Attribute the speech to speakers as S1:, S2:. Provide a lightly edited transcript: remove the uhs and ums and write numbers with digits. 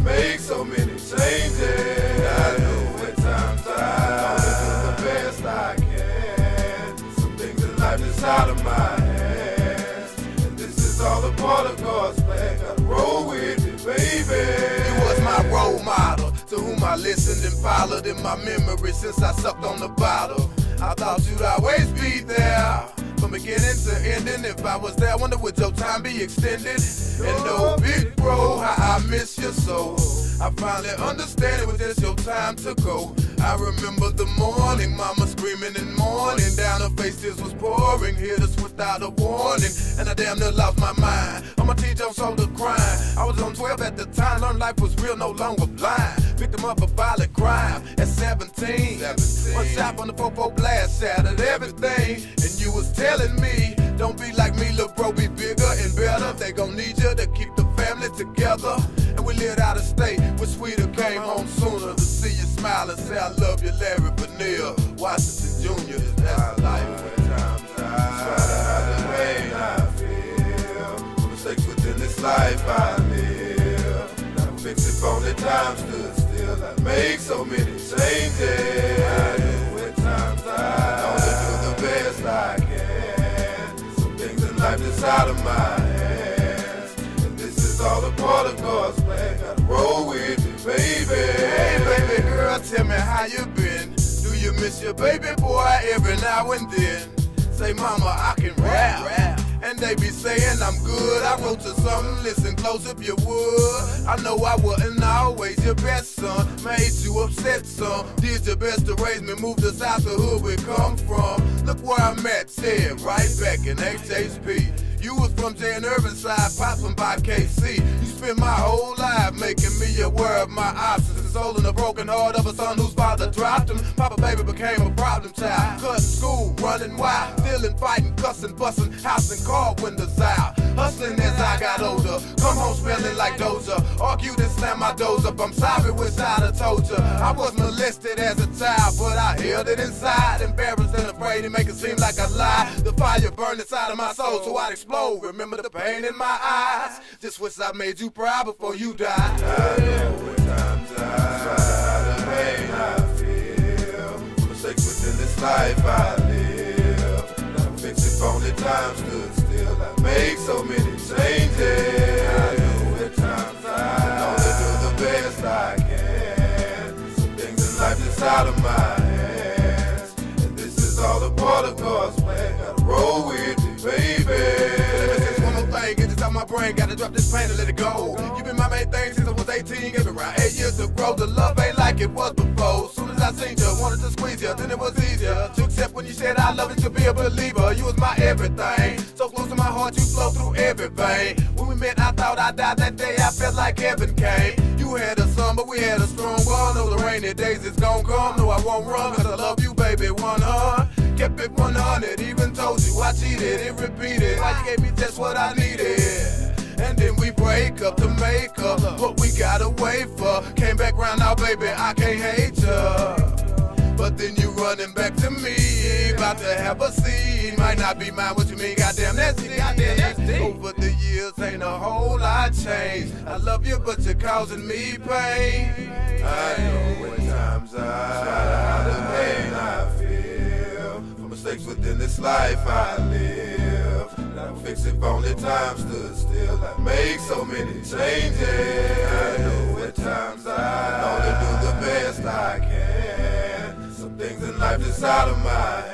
S1: make so many changes. I know at times I only do the best I can. Some things in life is out of my hands, and this is all a part of God's plan. Gotta roll with it, baby. You was my role model, to whom I listened and followed in my memory since I sucked on the bottle. I thought you'd always be there, from beginning to ending. If I was there, I wonder would your time be extended? And no big bro, how I miss you so. I finally understand it was just your time to go. I remember the morning, mama screaming and mourning. Down her face, tears was pouring, hit us without a warning. And I damn near lost my mind. On my teeth, on shoulder crying. I was on 12 at the time, learned life was real, no longer blind. Victim of a violent crime at 17. One shot on the 4-4 blast, shattered everything. And you was telling me, don't be like me, little bro, be bigger and better. They gon' need you to keep the family together. And we lived out of state, but sweeter came home sooner to see you smile and say I love you, Larry Vanille, Washington Jr. That's life. Try to hide the pain I feel, mistakes within this life I live. Now fix it, only time stood still. I make so many changes. I know at times I only do the best I can. Some things in life that's out of my hands, and this is all a part of God's plan. Gotta roll with it, baby. Hey, baby girl, tell me how you been. Do you miss your baby boy every now and then? Say, mama, I can rap. And they be saying I'm good. I wrote you something, listen close if you would. I know I wasn't always your best son, made you upset some. Did your best to raise me, moved us out the hood we come from. Look where I'm at, said right back in HHP. You was from J and Irvinside, poppin' by KC. You spent my whole life making me aware of my options. The soul in the broken heart of a son whose father dropped him. Papa baby became a problem child. Cutting school, running wild, stealing, fighting, cussing, busting, house and car windows out. Hustling as I got older, come home smelling like Doja. Argued and slammed my doors up. I'm sorry, wish I'd have told ya. I was molested as a child, but I held it inside. Embarrassed and afraid to make it seem like a lie. The fire burned inside of my soul, so I'd explode. Remember the pain in my eyes. Just wish I made you proud before you died. I know at times I try to hide the pain I feel, mistakes within this life I live. Now fix it, only time stood still. I make so many changes. I know at times I only do the best I can. Some things in life that's out of my hands, and this is all a part of God's plan. Gotta roll with it, baby. Get this out my brain, gotta drop this pain and let it go. You been my main thing since I was 18, gave me around 8 years to grow. The love ain't like it was before. Soon as I seen you, wanted to squeeze you, then it was easier to accept when you said I love it, to be a believer. You was my everything, so close to my heart, you flow through every vein. When we met, I thought I died that day, I felt like heaven came. You had a son, but we had a strong one. Know the rainy days is gon' come, no I won't run, cause I love you, baby, 100. Kept it 100, even told you I cheated, it repeated. Why you gave me just what I needed? And then we break up to make up what we gotta wait for. Came back round now, baby, I can't hate ya. But then you running back to me, about to have a seed. Might not be mine, what you mean, goddamn, that's it, goddamn, that's it. Over the years, ain't a whole lot changed. I love you, but you're causing me pain. I know at times I try to hide the pain I feel, for mistakes within this life I live. Now fix it, only time stood still. I make so many changes. I know at times I only do the best I can. Some things in life that's out of my hands.